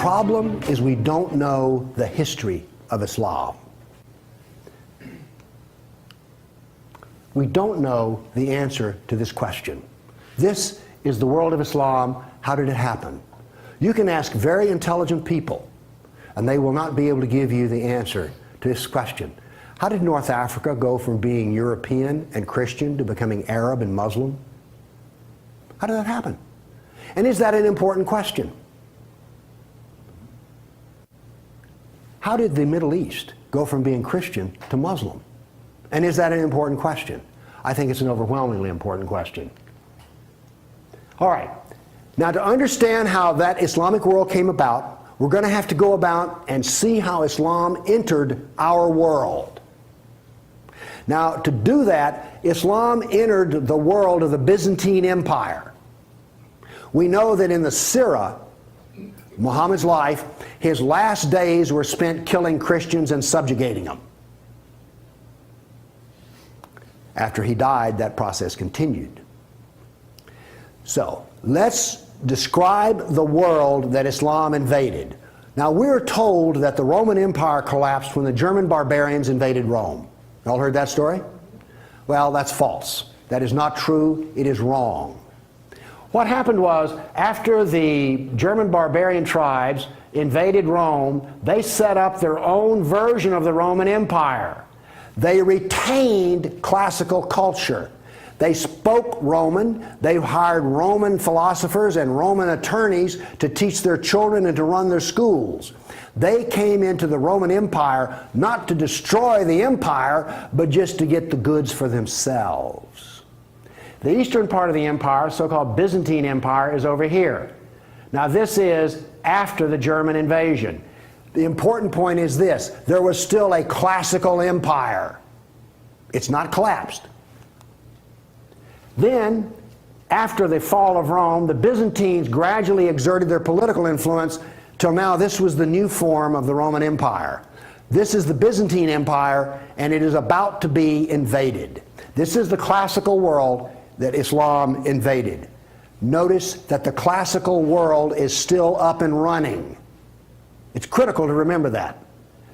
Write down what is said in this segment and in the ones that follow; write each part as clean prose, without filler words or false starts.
problem is we don't know the history of Islam. We don't know the answer to this question. This is the world of Islam. How did it happen? You can ask very intelligent people, and they will not be able to give you the answer to this question. How did North Africa go from being European and Christian to becoming Arab and Muslim? How did that happen? And is that an important question? How did the Middle East go from being Christian to Muslim? And is that an important question? I think it's an overwhelmingly important question. All right. Now, to understand how that Islamic world came about, we're going to have to go about and see how Islam entered our world. Now, to do that, Islam entered the world of the Byzantine Empire. We know that in the Sirah, Muhammad's life, his last days were spent killing Christians and subjugating them. After he died, that process continued. So, let's describe the world that Islam invaded. Now, we're told that the Roman Empire collapsed when the German barbarians invaded Rome. Y'all heard that story? Well, that's false. That is not true. It is wrong. What happened was, after the German barbarian tribes invaded Rome, they set up their own version of the Roman Empire. They retained classical culture. They spoke Roman. They hired Roman philosophers and Roman attorneys to teach their children and to run their schools. They came into the Roman Empire not to destroy the empire, but just to get the goods for themselves. The eastern part of the empire, so-called Byzantine Empire, is over here. Now, this is after the German invasion. The important point is this: there was still a classical empire. It's not collapsed. Then, after the fall of Rome, the Byzantines gradually exerted their political influence till now this was the new form of the Roman Empire. This is the Byzantine Empire, and it is about to be invaded. This is the classical world that Islam invaded. Notice that the classical world is still up and running. It's critical to remember that.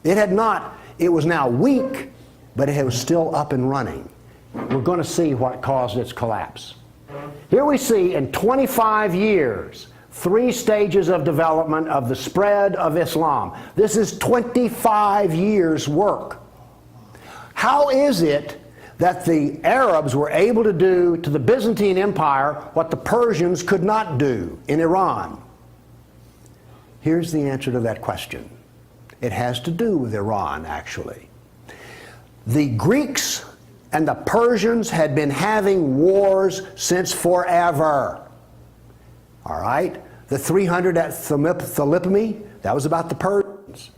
It was now weak, but it was still up and running. We're going to see what caused its collapse. Here we see in 25 years, 3 stages of development of the spread of Islam. This is 25 years' work. How is it that the Arabs were able to do to the Byzantine Empire what the Persians could not do in Iran? Here's the answer to that question. It has to do with Iran, actually. The Greeks and the Persians had been having wars since forever. All right? The 300 at Thermopylae, that was about the Persians.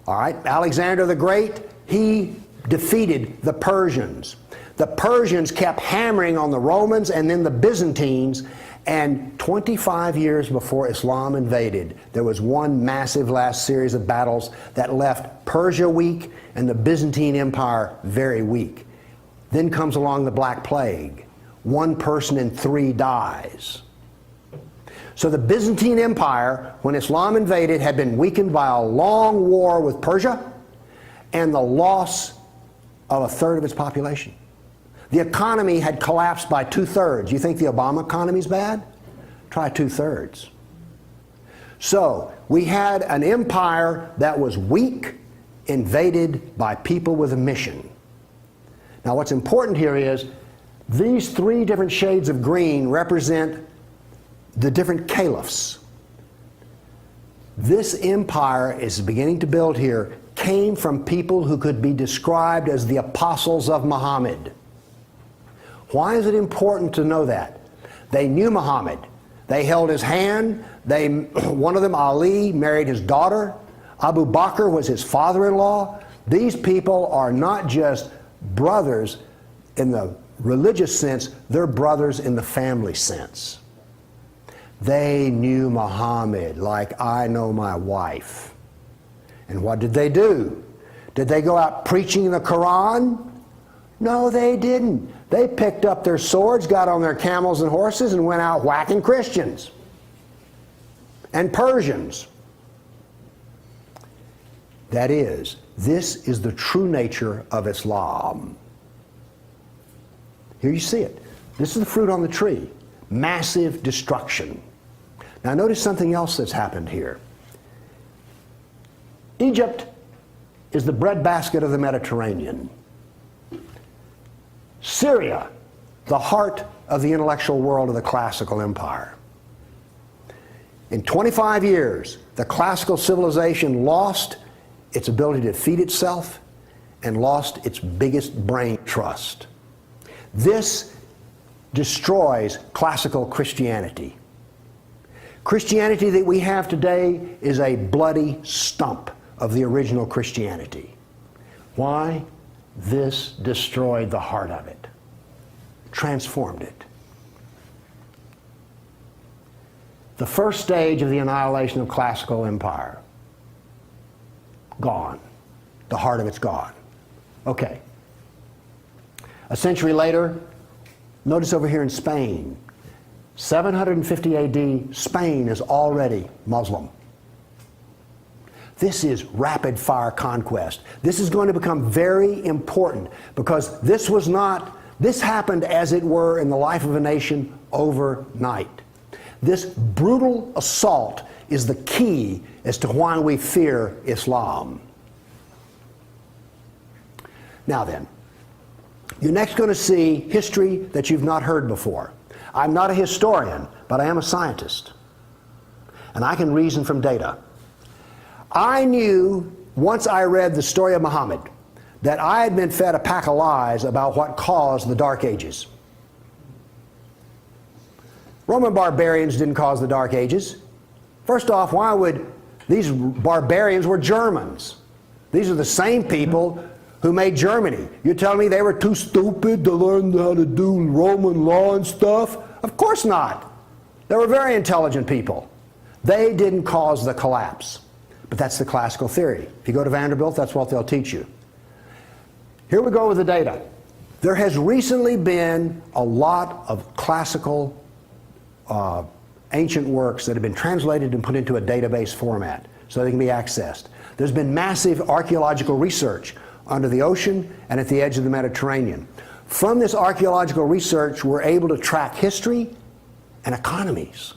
All right? Alexander the Great, he defeated the Persians. The Persians kept hammering on the Romans and then the Byzantines, and 25 years before Islam invaded, there was one massive last series of battles that left Persia weak and the Byzantine Empire very weak. Then comes along the Black Plague. 1 person in 3 dies. So the Byzantine Empire, when Islam invaded, had been weakened by a long war with Persia and the loss of 1/3 of its population. The economy had collapsed by 2/3. You think the Obama economy's bad? Try 2/3. So we had an empire that was weak, invaded by people with a mission. Now, what's important here is these 3 different shades of green represent the different caliphs. This empire is beginning to build here came from people who could be described as the apostles of Muhammad. Why is it important to know that? They knew Muhammad. They held his hand. One of them, Ali, married his daughter. Abu Bakr was his father-in-law. These people are not just brothers in the religious sense, they're brothers in the family sense. They knew Muhammad like I know my wife. And what did they do? Did they go out preaching the Quran? No, they didn't. They picked up their swords, got on their camels and horses, and went out whacking Christians and Persians That is, this is the true nature of Islam. Here you see it. This is the fruit on the tree. Massive destruction. Now notice something else that's happened here. Egypt is the breadbasket of the Mediterranean. Syria, the heart of the intellectual world of the classical empire. In 25 years, the classical civilization lost its ability to feed itself and lost its biggest brain trust. This destroys classical Christianity. Christianity that we have today is a bloody stump of the original Christianity. Why? This destroyed the heart of it, transformed it. The first stage of the annihilation of classical empire, gone. The heart of it's gone. Okay. A century later, notice over here in Spain, 750 AD, Spain is already Muslim. This is rapid fire conquest. This is going to become very important because this happened as it were in the life of a nation overnight. This brutal assault is the key as to why we fear Islam. Now then, you're next going to see history that you've not heard before. I'm not a historian, but I am a scientist. And I can reason from data. I knew, once I read the story of Muhammad, that I had been fed a pack of lies about what caused the Dark Ages. Roman barbarians didn't cause the Dark Ages. First off, why would these barbarians were Germans? These are the same people who made Germany. You're telling me they were too stupid to learn how to do Roman law and stuff? Of course not. They were very intelligent people. They didn't cause the collapse. But that's the classical theory. If you go to Vanderbilt, that's what they'll teach you. Here we go with the data. There has recently been a lot of classical ancient works that have been translated and put into a database format so they can be accessed. There's been massive archaeological research under the ocean and at the edge of the Mediterranean. From this archaeological research, we're able to track history and economies.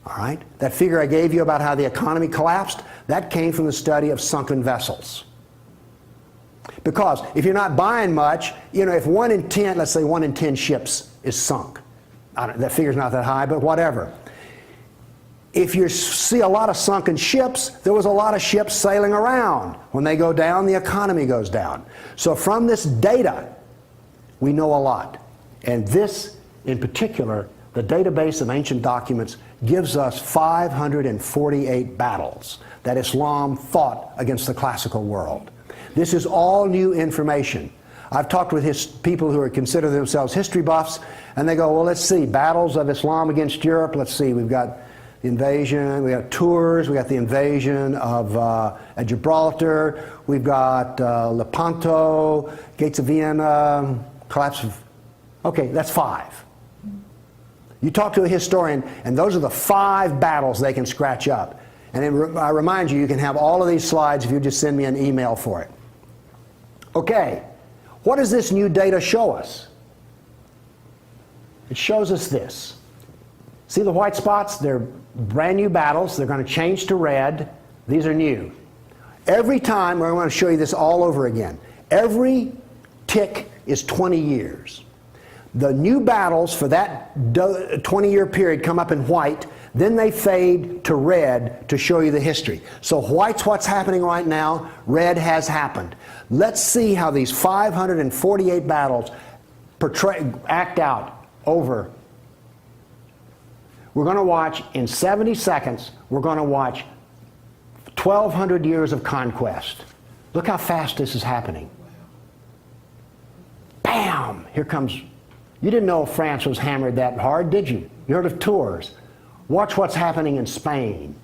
All right? That figure I gave you about how the economy collapsed, that came from the study of sunken vessels. Because if you're not buying much, you know, if 1 in 10, let's say 1 in 10 ships is sunk. That figure's not that high, but whatever. If you see a lot of sunken ships, there was a lot of ships sailing around. When they go down, the economy goes down. So from this data, we know a lot. And this, in particular, the database of ancient documents gives us 548 battles that Islam fought against the classical world. This is all new information. I've talked with people who consider themselves history buffs, and they go, well, let's see, battles of Islam against Europe. Let's see, we've got the invasion, we got Tours, we got the invasion of Gibraltar, we've got Lepanto, Gates of Vienna, collapse of... Okay, that's 5. You talk to a historian, and those are the 5 battles they can scratch up. And I remind you, you can have all of these slides if you just send me an email for it. Okay, what does this new data show us? It shows us this. See the white spots? They're brand new battles. They're going to change to red. These are new. Every time, I want to show you this all over again. Every tick is 20 years. The new battles for that 20-year period come up in white, then they fade to red to show you the history. So white's what's happening right now, red has happened. Let's see how these 548 battles act out over. We're going to watch, in 70 seconds, we're going to watch 1,200 years of conquest. Look how fast this is happening. Bam! Here comes... You didn't know France was hammered that hard, did you? You heard of Tours. Watch what's happening in Spain,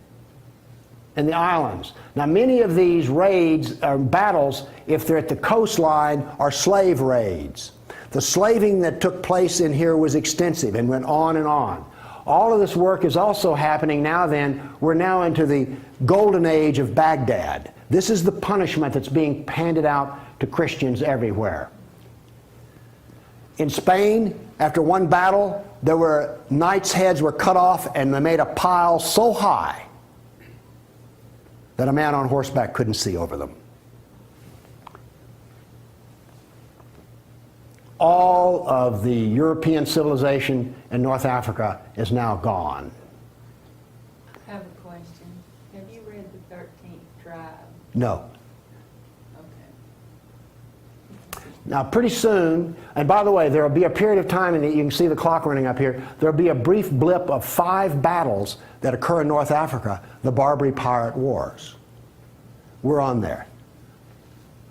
in the islands. Now, many of these raids or battles, if they're at the coastline, are slave raids. The slaving that took place in here was extensive and went on and on. All of this work is also happening now then. We're now into the golden age of Baghdad. This is the punishment that's being handed out to Christians everywhere. In Spain, after one battle, there were knights' heads were cut off, and they made a pile so high that a man on horseback couldn't see over them. All of the European civilization in North Africa is now gone. I have a question. Have you read the 13th tribe? No. Okay. Now, pretty soon, and by the way, there will be a period of time, and you can see the clock running up here, there will be a brief blip of 5 battles that occur in North Africa, the Barbary Pirate Wars. We're on there.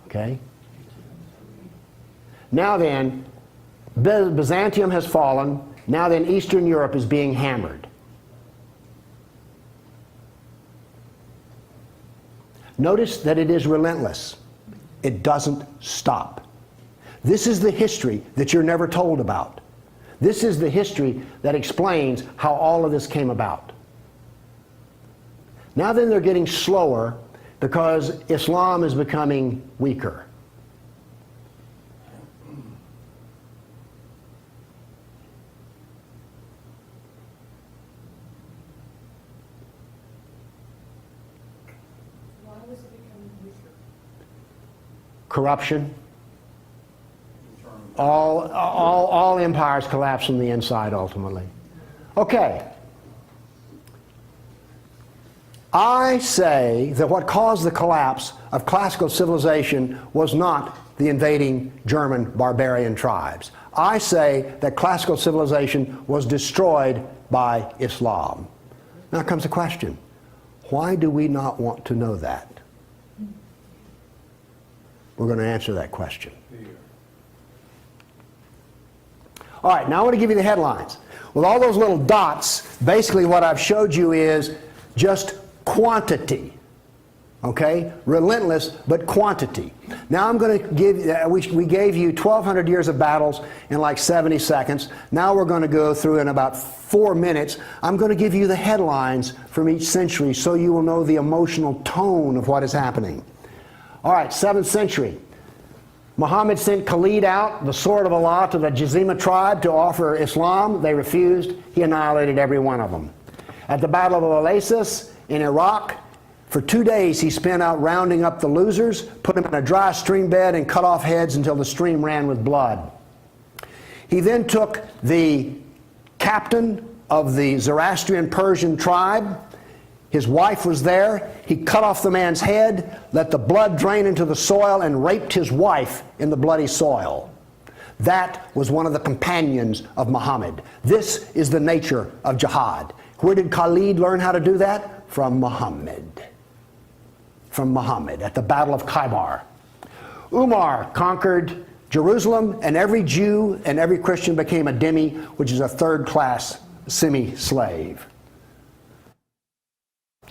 Okay? Now then, Byzantium has fallen. Now then, Eastern Europe is being hammered. Notice that it is relentless. It doesn't stop. This is the history that you're never told about. This is the history that explains how all of this came about. Now then, they're getting slower because Islam is becoming weaker. Why was it becoming weaker? Corruption. All empires collapse from the inside ultimately. Okay. I say that what caused the collapse of classical civilization was not the invading German barbarian tribes. I say that classical civilization was destroyed by Islam. Now comes the question, why do we not want to know that? We're going to answer that question. All right, now I want to give you the headlines. With all those little dots, basically what I've showed you is just quantity. Okay? Relentless, but quantity. Now I'm going to give, we gave you 1,200 years of battles in like 70 seconds. Now we're going to go through in about 4 minutes. I'm going to give you the headlines from each century so you will know the emotional tone of what is happening. All right, 7th century. Muhammad sent Khalid out, the sword of Allah, to the Jizima tribe to offer Islam. They refused. He annihilated every one of them. At the Battle of Oasis in Iraq, for 2 days he spent out rounding up the losers, put them in a dry stream bed, and cut off heads until the stream ran with blood. He then took the captain of the Zoroastrian Persian tribe. His wife was there. He cut off the man's head, let the blood drain into the soil, and raped his wife in the bloody soil. That was one of the companions of Muhammad. This is the nature of jihad. Where did Khalid learn how to do that? From Muhammad. From Muhammad at the Battle of Khaybar. Umar conquered Jerusalem, and every Jew and every Christian became a dhimmi, which is a third-class semi-slave.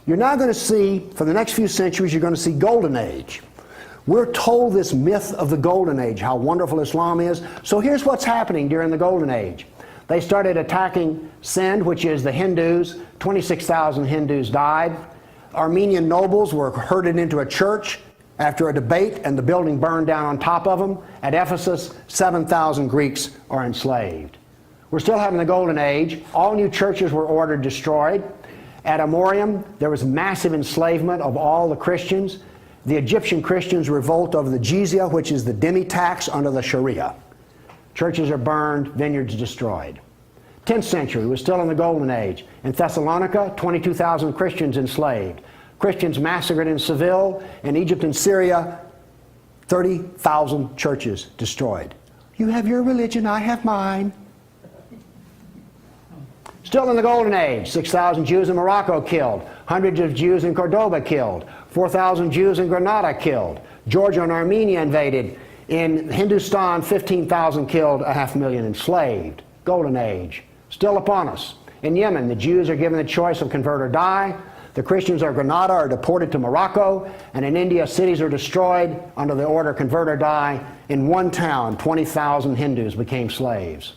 You're now going to see, for the next few centuries, you're going to see Golden Age. We're told this myth of the Golden Age, how wonderful Islam is. So here's what's happening during the Golden Age. They started attacking Sind, which is the Hindus. 26,000 Hindus died. Armenian nobles were herded into a church after a debate, and the building burned down on top of them. At Ephesus, 7,000 Greeks are enslaved. We're still having the Golden Age. All new churches were ordered destroyed. At Amorium, there was massive enslavement of all the Christians. The Egyptian Christians revolt over the jizya, which is the dhimmi tax under the Sharia. Churches are burned, vineyards destroyed. 10th century, we're still in the Golden Age. In Thessalonica, 22,000 Christians enslaved. Christians massacred in Seville. In Egypt and Syria, 30,000 churches destroyed. You have your religion, I have mine. Still in the Golden Age, 6,000 Jews in Morocco killed, hundreds of Jews in Cordoba killed, 4,000 Jews in Granada killed, Georgia and Armenia invaded. In Hindustan, 15,000 killed, 500,000 enslaved. Golden Age, still upon us. In Yemen, the Jews are given the choice of convert or die. The Christians of Granada are deported to Morocco, and in India, cities are destroyed under the order convert or die. In one town, 20,000 Hindus became slaves.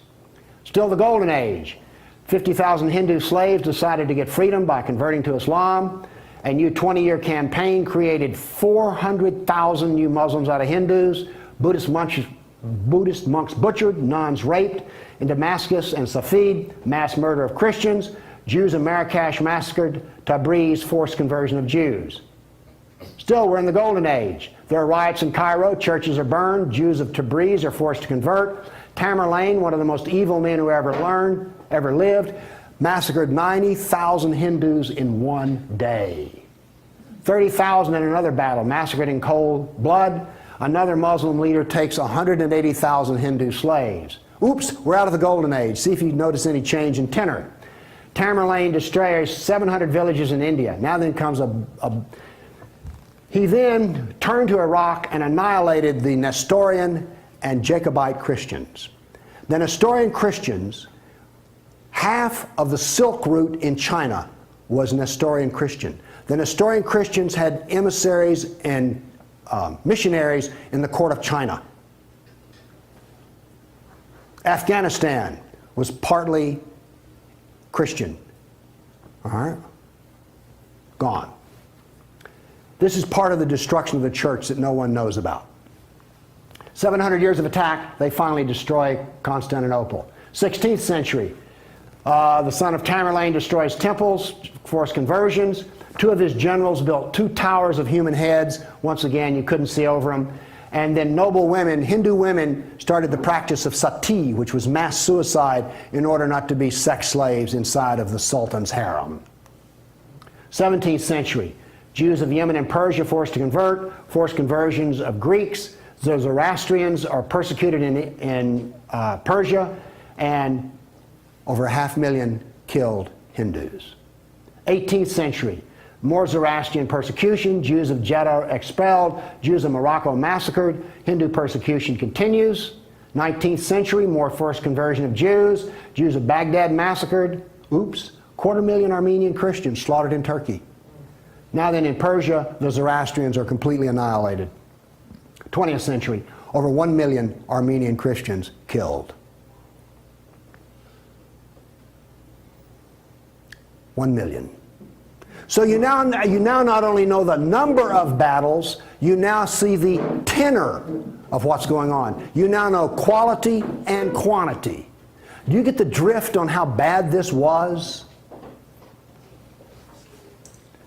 Still the Golden Age. 50,000 Hindu slaves decided to get freedom by converting to Islam. A new 20-year campaign created 400,000 new Muslims out of Hindus, Buddhist monks butchered, nuns raped. In Damascus and Safed, mass murder of Christians. Jews in Marrakesh massacred. Tabriz, forced conversion of Jews. Still, we're in the Golden Age. There are riots in Cairo, churches are burned, Jews of Tabriz are forced to convert. Tamerlane, one of the most evil men who ever lived, massacred 90,000 Hindus in one day. 30,000 in another battle, massacred in cold blood. Another Muslim leader takes 180,000 Hindu slaves. Oops, we're out of the Golden Age. See if you notice any change in tenor. Tamerlane destroys 700 villages in India. Now then comes he then turned to Iraq and annihilated the Nestorian and Jacobite Christians. The Nestorian Christians, half of the Silk Route in China was Nestorian Christian. The Nestorian Christians had emissaries and missionaries in the court of China. Afghanistan was partly Christian. All right? Gone. This is part of the destruction of the church that no one knows about. 700 years of attack, they finally destroy Constantinople. 16th century, the son of Tamerlane destroys temples, forced conversions. Two of his generals built 2 towers of human heads. Once again, you couldn't see over them. And then noble women, Hindu women, started the practice of sati, which was mass suicide in order not to be sex slaves inside of the Sultan's harem. 17th century, Jews of Yemen and Persia forced to convert, forced conversions of Greeks. The Zoroastrians are persecuted in Persia, and over 500,000 killed Hindus. 18th century, more Zoroastrian persecution, Jews of Jeddah expelled, Jews of Morocco massacred, Hindu persecution continues. 19th century, more forced conversion of Jews, Jews of Baghdad massacred. Oops, 250,000 Armenian Christians slaughtered in Turkey. Now then, in Persia, the Zoroastrians are completely annihilated. 20th century, over 1 million Armenian Christians killed. 1 million. So you now not only know the number of battles, you now see the tenor of what's going on. You now know quality and quantity. Do you get the drift on how bad this was?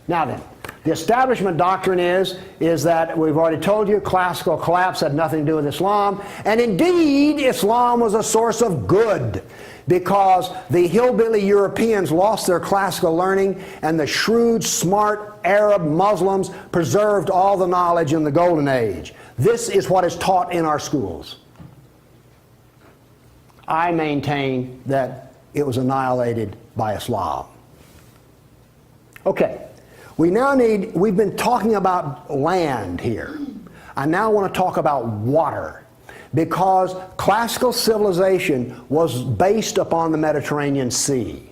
Now then, the establishment doctrine is that we've already told you classical collapse had nothing to do with Islam, and indeed Islam was a source of good, because the hillbilly Europeans lost their classical learning and the shrewd, smart Arab Muslims preserved all the knowledge in the Golden Age. This is what is taught in our schools. I maintain that it was annihilated by Islam. Okay, we've been talking about land here. I now want to talk about water, because classical civilization was based upon the Mediterranean Sea.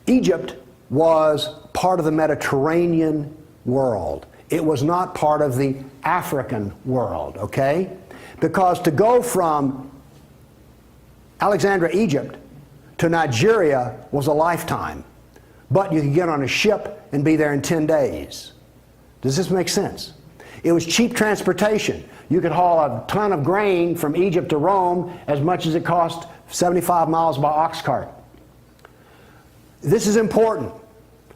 Egypt was part of the Mediterranean world. It was not part of the African world, okay? Because to go from Alexandria, Egypt to Nigeria was a lifetime. But you could get on a ship and be there in 10 days. Does this make sense? It was cheap transportation. You could haul a ton of grain from Egypt to Rome as much as it cost 75 miles by ox cart. This is important.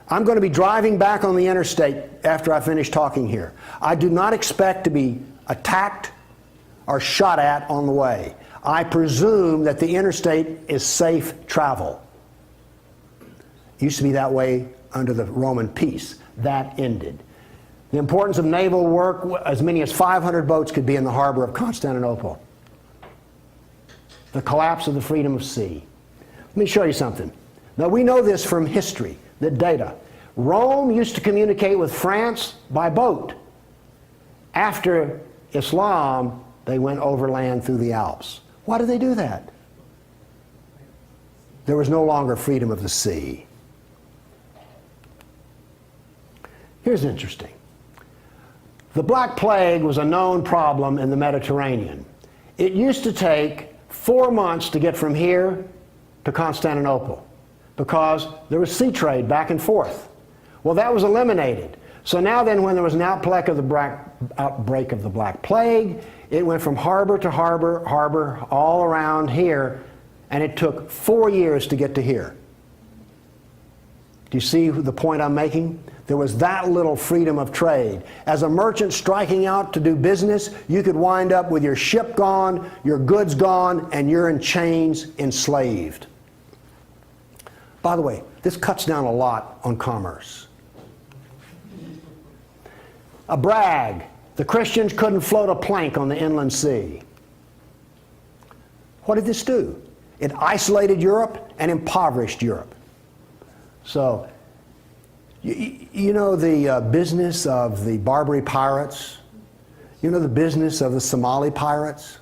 I'm going to be driving back on the interstate after I finish talking here. I do not expect to be attacked or shot at on the way. I presume that the interstate is safe travel. It used to be that way under the Roman peace. That ended. The importance of naval work, as many as 500 boats could be in the harbor of Constantinople. The collapse of the freedom of sea. Let me show you something. Now we know this from history, the data. Rome used to communicate with France by boat. After Islam, they went overland through the Alps. Why did they do that? There was no longer freedom of the sea. Here's interesting. The Black Plague was a known problem in the Mediterranean. It used to take 4 months to get from here to Constantinople. because there was sea trade back and forth. Well, that was eliminated. So now then, when there was an outbreak of the Black Plague, it went from harbor to harbor, all around here, and it took 4 years to get to here. Do you see the point I'm making? There was that little freedom of trade. As a merchant striking out to do business, you could wind up with your ship gone, your goods gone, and you're in chains, enslaved. By the way, this cuts down a lot on commerce. A brag. The Christians couldn't float a plank on the inland sea. What did this do? It isolated Europe and impoverished Europe. So, you know the business of the Barbary pirates? You know the business of the Somali pirates?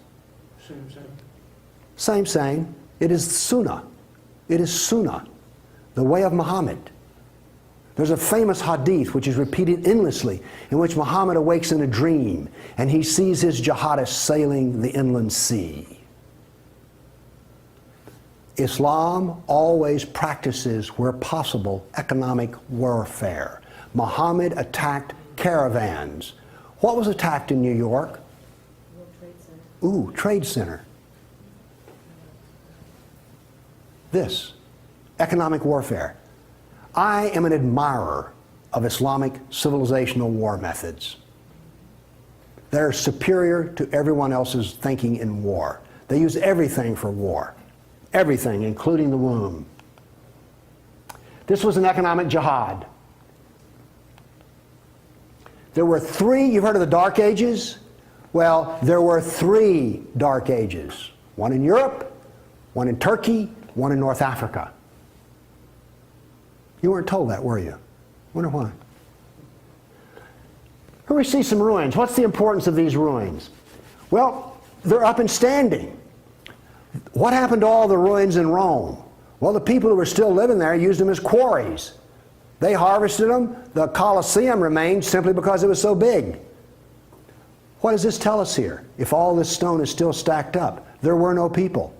Same. It is Sunnah. It is Sunnah, the way of Muhammad. There's a famous hadith which is repeated endlessly, in which Muhammad awakes in a dream and he sees his jihadists sailing the inland sea. Islam always practices, where possible, economic warfare. Muhammad attacked caravans. What was attacked in New York? World Trade Center. Ooh, Trade Center. This, economic warfare. I am an admirer of Islamic civilizational war methods. They're superior to everyone else's thinking in war. They use everything for war. Everything, including the womb. This was an economic jihad. There were three, you've heard of the Dark Ages? Well, there were three Dark Ages. One in Europe, one in Turkey, one in North Africa. You weren't told that, were you? Wonder why. Here we see some ruins. What's the importance of these ruins? Well, they're up and standing. What happened to all the ruins in Rome? Well, the people who were still living there used them as quarries. They harvested them. The Colosseum remained simply because it was so big. What does this tell us here? If all this stone is still stacked up, there were no people.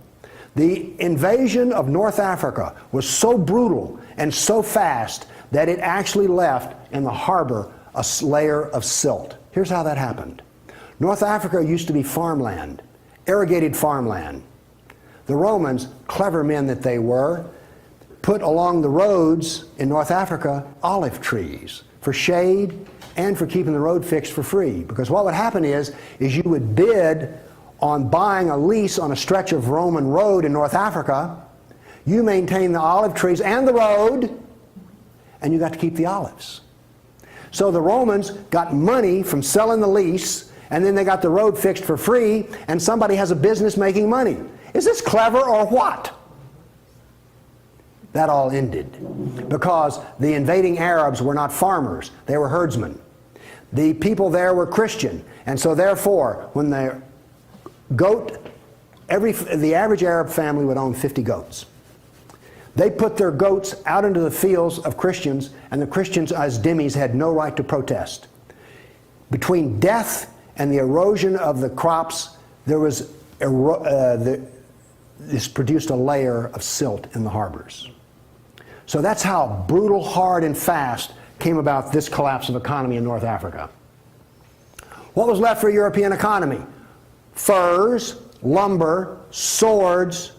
The invasion of North Africa was so brutal and so fast that it actually left in the harbor a layer of silt. Here's how that happened. North Africa used to be farmland, irrigated farmland. The Romans, clever men that they were, put along the roads in North Africa olive trees for shade and for keeping the road fixed for free. Because what would happen is you would bid on buying a lease on a stretch of Roman road in North Africa. You maintain the olive trees and the road, and you got to keep the olives. So the Romans got money from selling the lease, and then they got the road fixed for free, and somebody has a business making money. Is this clever or what? That all ended because the invading Arabs were not farmers, they were herdsmen. The people there were Christian, and so therefore when the average Arab family would own 50 goats. They put their goats out into the fields of Christians, and the Christians as dhimmis had no right to protest. Between death and the erosion of the crops, there was this produced a layer of silt in the harbors. So that's how brutal, hard, and fast came about this collapse of economy in North Africa. What was left for a European economy? Furs, lumber, swords,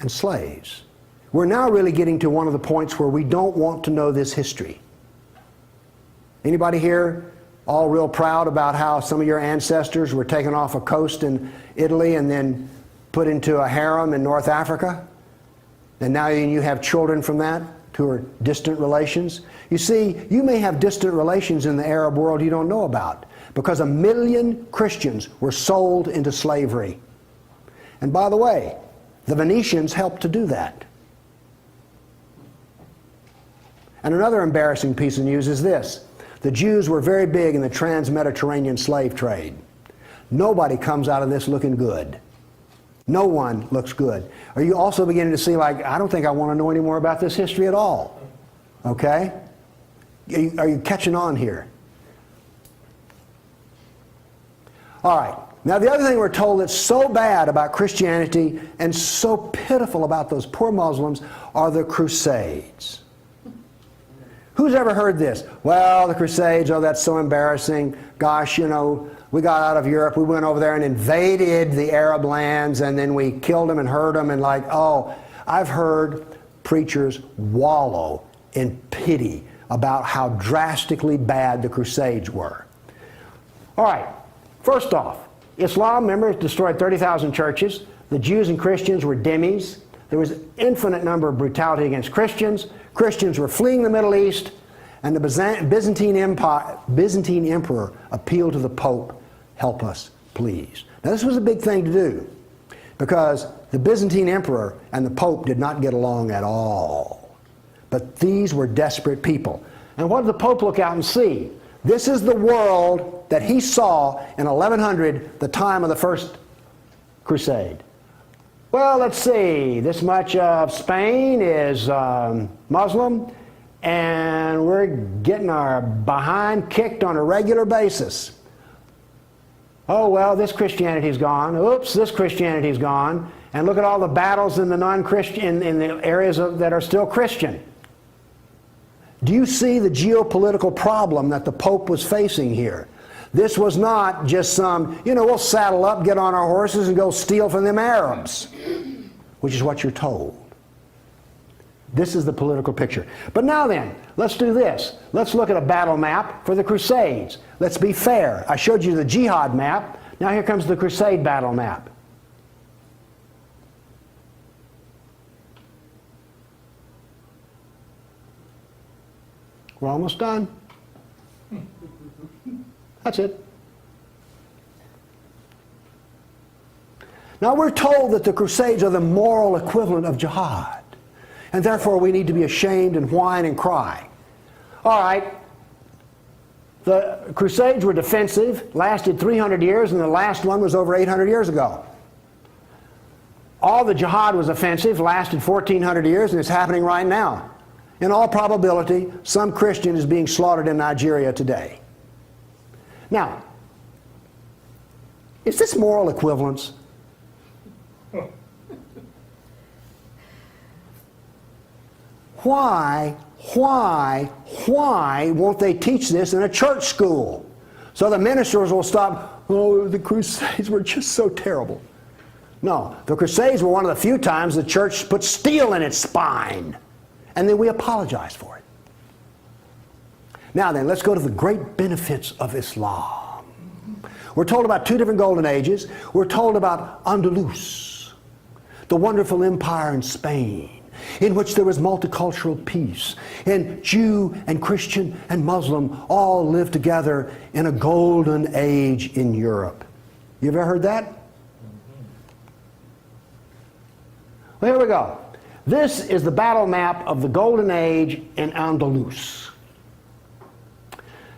and slaves. We're now really getting to one of the points where we don't want to know this history. Anybody here all real proud about how some of your ancestors were taken off a coast in Italy and then put into a harem in North Africa? And now you have children from that who are distant relations. You see, you may have distant relations in the Arab world you don't know about, because 1 million Christians were sold into slavery. And by the way, the Venetians helped to do that. And another embarrassing piece of news is this. The Jews were very big in the trans-Mediterranean slave trade. Nobody comes out of this looking good. No one looks good. Are you also beginning to see, like, I don't think I want to know any more about this history at all? Okay? Are you catching on here? All right. Now, the other thing we're told that's so bad about Christianity and so pitiful about those poor Muslims are the Crusades. Who's ever heard this? Well, the Crusades, oh, that's so embarrassing. Gosh, you know, we got out of Europe, we went over there and invaded the Arab lands, and then we killed them and hurt them, and like, oh, I've heard preachers wallow in pity about how drastically bad the Crusades were. All right, first off, Islam, remember, destroyed 30,000 churches. The Jews and Christians were dhimmis. There was an infinite number of brutality against Christians. Christians were fleeing the Middle East, and the Byzantine emperor appealed to the Pope, help us, please. Now, this was a big thing to do, because the Byzantine emperor and the Pope did not get along at all. But these were desperate people. And what did the Pope look out and see? This is the world that he saw in 1100, the time of the First Crusade. Well, let's see, this much of Spain is Muslim, and we're getting our behind kicked on a regular basis. Oh, well, this Christianity's gone. Oops, this Christianity's gone. And look at all the battles in the non-Christian, in the areas that are still Christian. Do you see the geopolitical problem that the Pope was facing here? This was not just some, you know, we'll saddle up, get on our horses, and go steal from them Arabs, which is what you're told. This is the political picture. But now then, let's do this. Let's look at a battle map for the Crusades. Let's be fair. I showed you the Jihad map. Now here comes the Crusade battle map. We're almost done. That's it. Now we're told that the Crusades are the moral equivalent of jihad, and therefore we need to be ashamed and whine and cry. All right, the Crusades were defensive, lasted 300 years, and the last one was over 800 years ago. All the jihad was offensive, lasted 1400 years, and it's happening right now. In all probability, some Christian is being slaughtered in Nigeria today. Now, is this moral equivalence? Why won't they teach this in a church school? So the ministers will stop, oh, the Crusades were just so terrible. No, the Crusades were one of the few times the church put steel in its spine. And then we apologize for it. Now then, let's go to the great benefits of Islam. We're told about two different golden ages. We're told about Andalus, the wonderful empire in Spain, in which there was multicultural peace, and Jew and Christian and Muslim all lived together in a golden age in Europe. You ever heard that? Well, here we go. This is the battle map of the Golden Age in Andalus.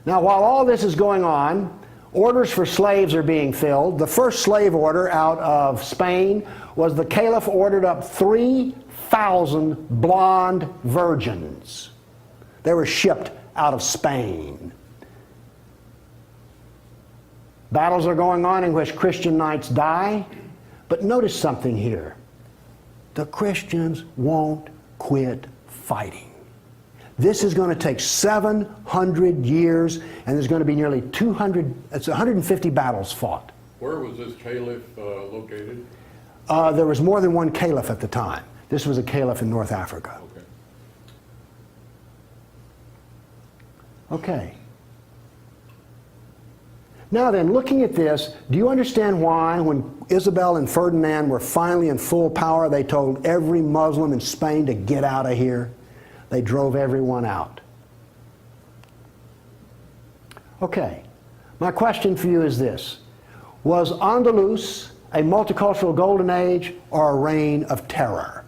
Now, while all this is going on, orders for slaves are being filled. The first slave order out of Spain was the Caliph ordered up 3,000 blonde virgins. They were shipped out of Spain. Battles are going on in which Christian knights die, but notice something here. The Christians won't quit fighting. This is going to take 700 years, and there's going to be nearly 150 battles fought. Where was this caliph located? There was more than one caliph at the time. This was a caliph in North Africa. Okay. Now then, looking at this, do you understand why when Isabel and Ferdinand were finally in full power, they told every Muslim in Spain to get out of here? They drove everyone out. Okay, my question for you is this. Was Andalus a multicultural golden age or a reign of terror?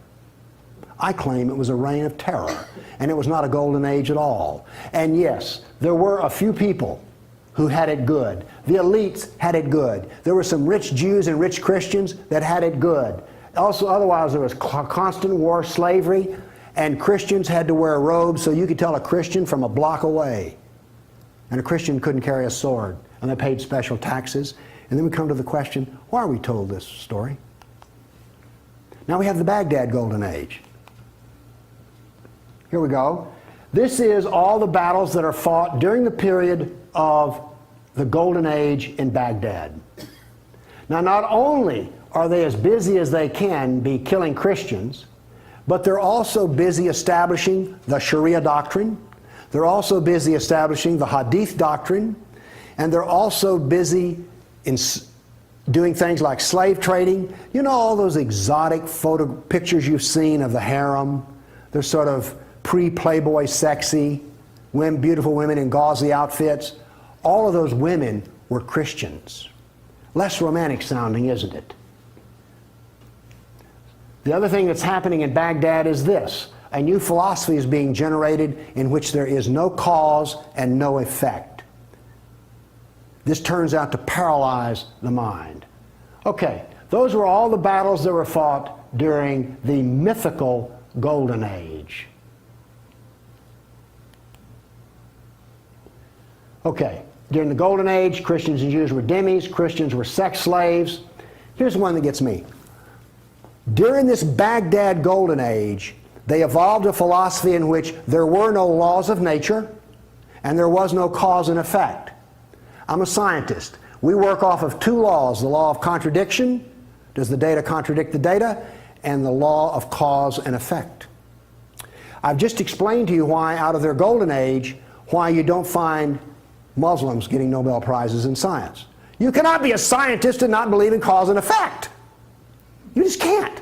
I claim it was a reign of terror, and it was not a golden age at all. And yes, there were a few people who had it good. The elites had it good. There were some rich Jews and rich Christians that had it good. Also, otherwise, there was constant war, slavery, and Christians had to wear robes so you could tell a Christian from a block away. And a Christian couldn't carry a sword, and they paid special taxes. And then we come to the question, why are we told this story? Now we have the Baghdad Golden Age. Here we go. This is all the battles that are fought during the period of the Golden Age in Baghdad. Now, not only are they as busy as they can be killing Christians, but they're also busy establishing the Sharia doctrine. They're also busy establishing the Hadith doctrine. And they're also busy in doing things like slave trading. You know all those exotic pictures you've seen of the harem? They're sort of pre-Playboy sexy, beautiful women in gauzy outfits. All of those women were Christians. Less romantic sounding, isn't it? The other thing that's happening in Baghdad is this. A new philosophy is being generated in which there is no cause and no effect. This turns out to paralyze the mind. Okay, those were all the battles that were fought during the mythical Golden Age. Okay, during the Golden Age, Christians and Jews were dhimmis, Christians were sex slaves. Here's one that gets me. During this Baghdad Golden Age, they evolved a philosophy in which there were no laws of nature and there was no cause and effect. I'm a scientist. We work off of two laws, the law of contradiction, does the data contradict the data, and the law of cause and effect. I've just explained to you why, out of their Golden Age, why you don't find Muslims getting Nobel Prizes in science. You cannot be a scientist and not believe in cause and effect. You just can't.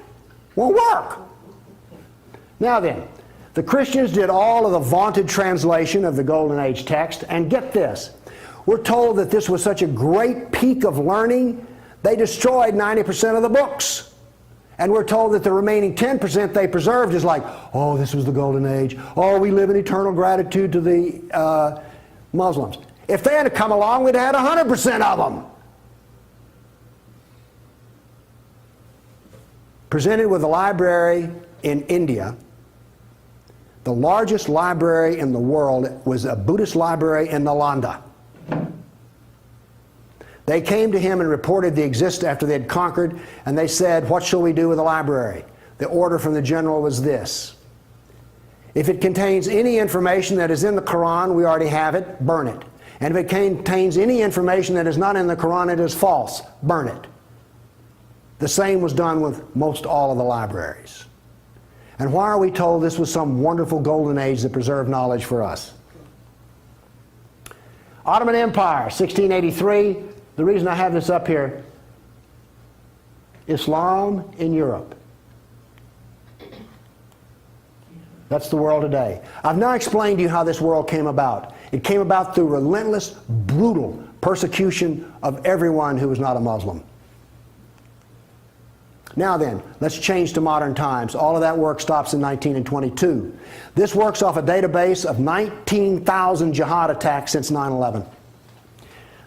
Won't work. Now then, the Christians did all of the vaunted translation of the Golden Age text, and get this. We're told that this was such a great peak of learning, they destroyed 90% of the books. And we're told that the remaining 10% they preserved is like, oh, this was the Golden Age. Oh, we live in eternal gratitude to the Muslims. If they had come along, we'd have had 100% of them. Presented with a library in India, the largest library in the world was a Buddhist library in Nalanda. They came to him and reported the existence after they had conquered, and they said, what shall we do with the library? The order from the general was this. If it contains any information that is in the Quran, we already have it, burn it. And if it contains any information that is not in the Quran, it is false, burn it. The same was done with most all of the libraries. And why are we told this was some wonderful golden age that preserved knowledge for us? Ottoman Empire, 1683. The reason I have this up here, Islam in Europe. That's the world today. I've now explained to you how this world came about. It came about through relentless, brutal persecution of everyone who was not a Muslim. Now then, let's change to modern times. All of that work stops in 1922. This works off a database of 19,000 jihad attacks since 9/11.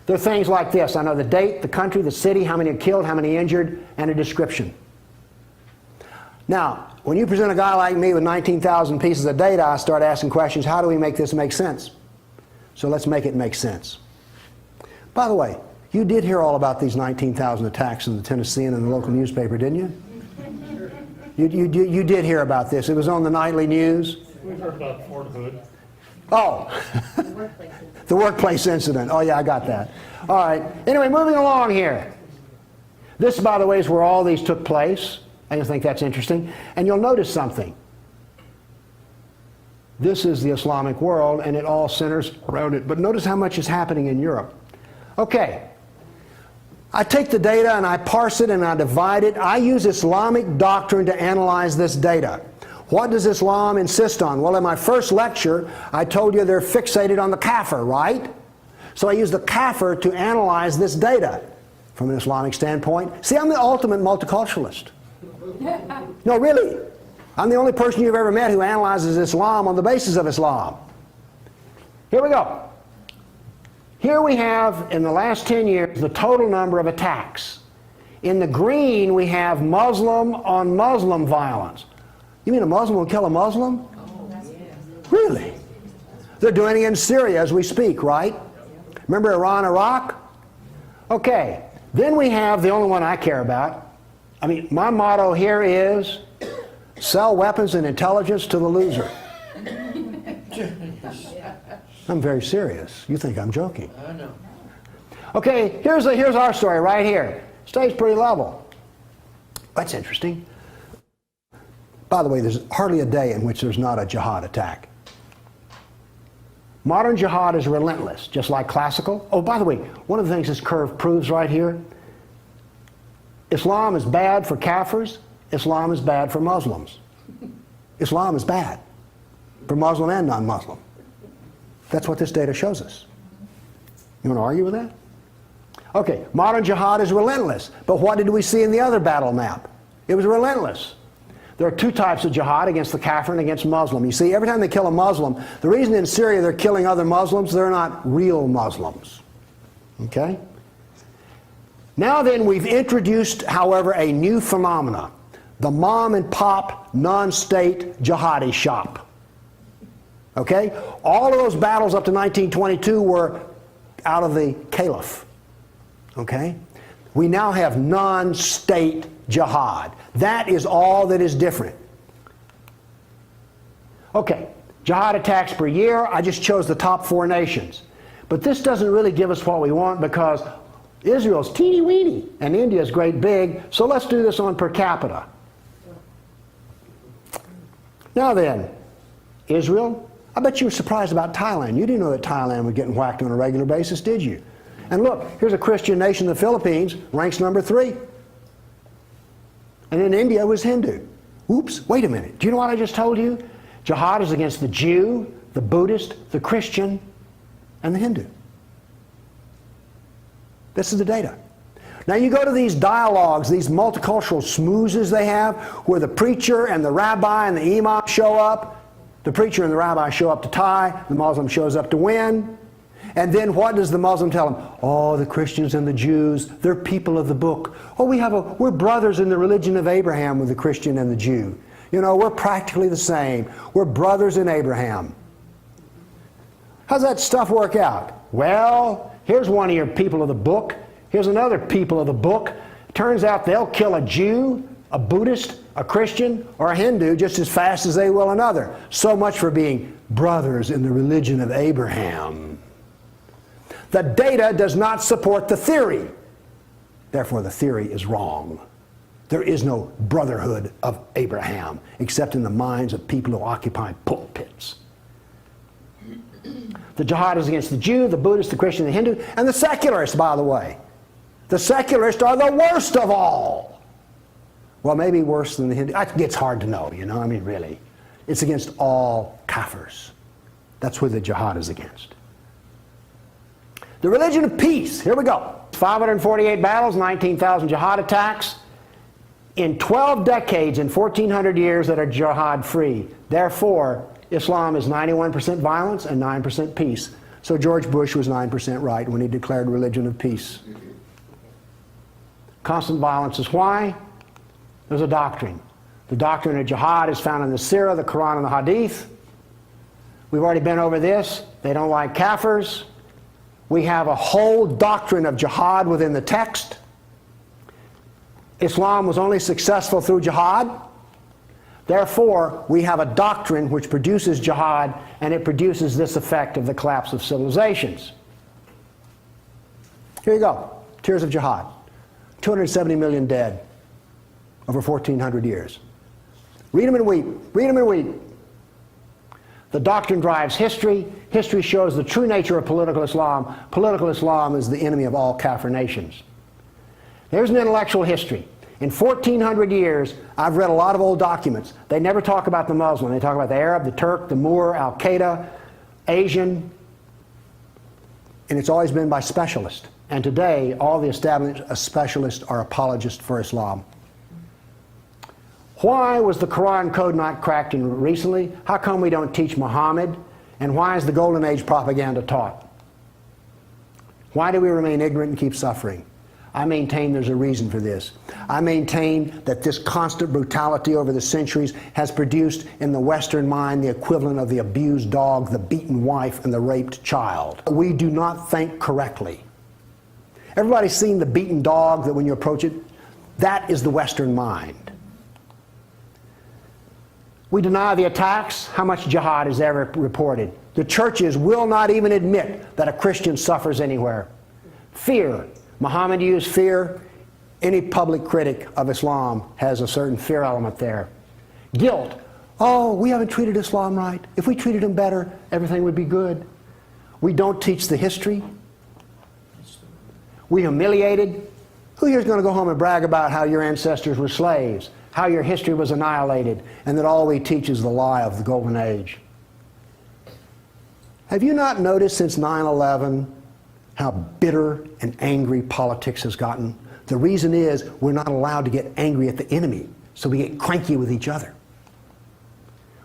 There are things like this. I know the date, the country, the city, how many are killed, how many injured, and a description. Now, when you present a guy like me with 19,000 pieces of data, I start asking questions, how do we make this make sense? So let's make it make sense. By the way, you did hear all about these 19,000 attacks in the Tennessean and the local newspaper, didn't you? You did hear about this. It was on the nightly news. We've heard about Fort Hood. Oh, the workplace incident. Oh yeah, I got that. All right. Anyway, moving along here. This, by the way, is where all these took place. I just think that's interesting. And you'll notice something. This is the Islamic world, and it all centers around it. But notice how much is happening in Europe. Okay. I take the data and I parse it and I divide it. I use Islamic doctrine to analyze this data. What does Islam insist on? Well, in my first lecture, I told you they're fixated on the kafir, right? So I use the kafir to analyze this data from an Islamic standpoint. See, I'm the ultimate multiculturalist. No, really. I'm the only person you've ever met who analyzes Islam on the basis of Islam. Here we go. Here we have, in the last 10 years, the total number of attacks. In the green, we have Muslim on Muslim violence. You mean a Muslim will kill a Muslim? Really? They're doing it in Syria as we speak, right? Remember Iran, Iraq? Okay. Then we have the only one I care about. I mean, my motto here is sell weapons and intelligence to the loser. I'm very serious. You think I'm joking. I know. Okay, here's our story right here. Stays pretty level. That's interesting. By the way, there's hardly a day in which there's not a jihad attack. Modern jihad is relentless, just like classical. Oh, by the way, one of the things this curve proves right here, Islam is bad for Kafirs, Islam is bad for Muslims. Islam is bad for Muslim and non-Muslim. That's what this data shows us. You want to argue with that? Okay, modern jihad is relentless, but what did we see in the other battle map? It was relentless. There are two types of jihad, against the Kafir and against Muslim. You see, every time they kill a Muslim, the reason in Syria they're killing other Muslims, they're not real Muslims. Okay? Now then, we've introduced, however, a new phenomena. The mom and pop, non-state jihadi shop. Okay? All of those battles up to 1922 were out of the caliph. Okay? We now have non-state jihad. That is all that is different. Okay, jihad attacks per year. I just chose the top 4 nations. But this doesn't really give us what we want because Israel's teeny weeny and India's great big, so let's do this on per capita. Now then, Israel, I bet you were surprised about Thailand. You didn't know that Thailand was getting whacked on a regular basis, did you? And look, here's a Christian nation, the Philippines, ranks number 3. And then India was Hindu. Oops, wait a minute. Do you know what I just told you? Jihad is against the Jew, the Buddhist, the Christian, and the Hindu. This is the data. Now you go to these dialogues, these multicultural smoozes they have, where the preacher and the rabbi and the imam show up. The preacher and the rabbi show up to tie, the Muslim shows up to win. And then what does the Muslim tell them? Oh, the Christians and the Jews, they're people of the book. Oh, we're brothers in the religion of Abraham with the Christian and the Jew. You know, we're practically the same. We're brothers in Abraham. How's that stuff work out? Well, here's one of your people of the book. Here's another people of the book. Turns out they'll kill a Jew, a Buddhist, a Christian, or a Hindu just as fast as they will another. So much for being brothers in the religion of Abraham. The data does not support the theory. Therefore, the theory is wrong. There is no brotherhood of Abraham, except in the minds of people who occupy pulpits. The jihad is against the Jew, the Buddhist, the Christian, the Hindu, and the secularists, by the way. The secularists are the worst of all. Well, maybe worse than the Hindu. It gets hard to know, you know, I mean, really. It's against all kafirs. That's who the jihad is against. The religion of peace, here we go. 548 battles, 19,000 jihad attacks. In 12 decades, in 1,400 years that are jihad free. Therefore, Islam is 91% violence and 9% peace. So George Bush was 9% right when he declared religion of peace. Constant violence is why? There's a doctrine. The doctrine of jihad is found in the Sirah, the Quran, and the Hadith. We've already been over this. They don't like kafirs. We have a whole doctrine of jihad within the text. Islam was only successful through jihad. Therefore, we have a doctrine which produces jihad, and it produces this effect of the collapse of civilizations. Here you go. Tears of jihad. 270 million dead over 1,400 years. Read them and weep. Read them and weep. The doctrine drives history. History shows the true nature of political Islam. Political Islam is the enemy of all Kafir nations. Here's an intellectual history. In 1,400 years, I've read a lot of old documents. They never talk about the Muslim. They talk about the Arab, the Turk, the Moor, Al-Qaeda, Asian, and it's always been by specialists. And today, all the established specialists are apologists for Islam. Why was the Quran code not cracked recently? How come we don't teach Muhammad? And why is the Golden Age propaganda taught? Why do we remain ignorant and keep suffering? I maintain there's a reason for this. I maintain that this constant brutality over the centuries has produced in the Western mind the equivalent of the abused dog, the beaten wife, and the raped child. We do not think correctly. Everybody's seen the beaten dog that when you approach it, that is the Western mind. We deny the attacks. How much jihad is ever reported? The churches will not even admit that a Christian suffers anywhere. Fear. Muhammad used fear. Any public critic of Islam has a certain fear element there. Guilt. Oh, we haven't treated Islam right. If we treated him better, everything would be good. We don't teach the history. We humiliated. Who here is going to go home and brag about how your ancestors were slaves, how your history was annihilated, and that all we teach is the lie of the golden age? Have you not noticed since 9/11 how bitter and angry politics has gotten? The reason is we're not allowed to get angry at the enemy, so we get cranky with each other.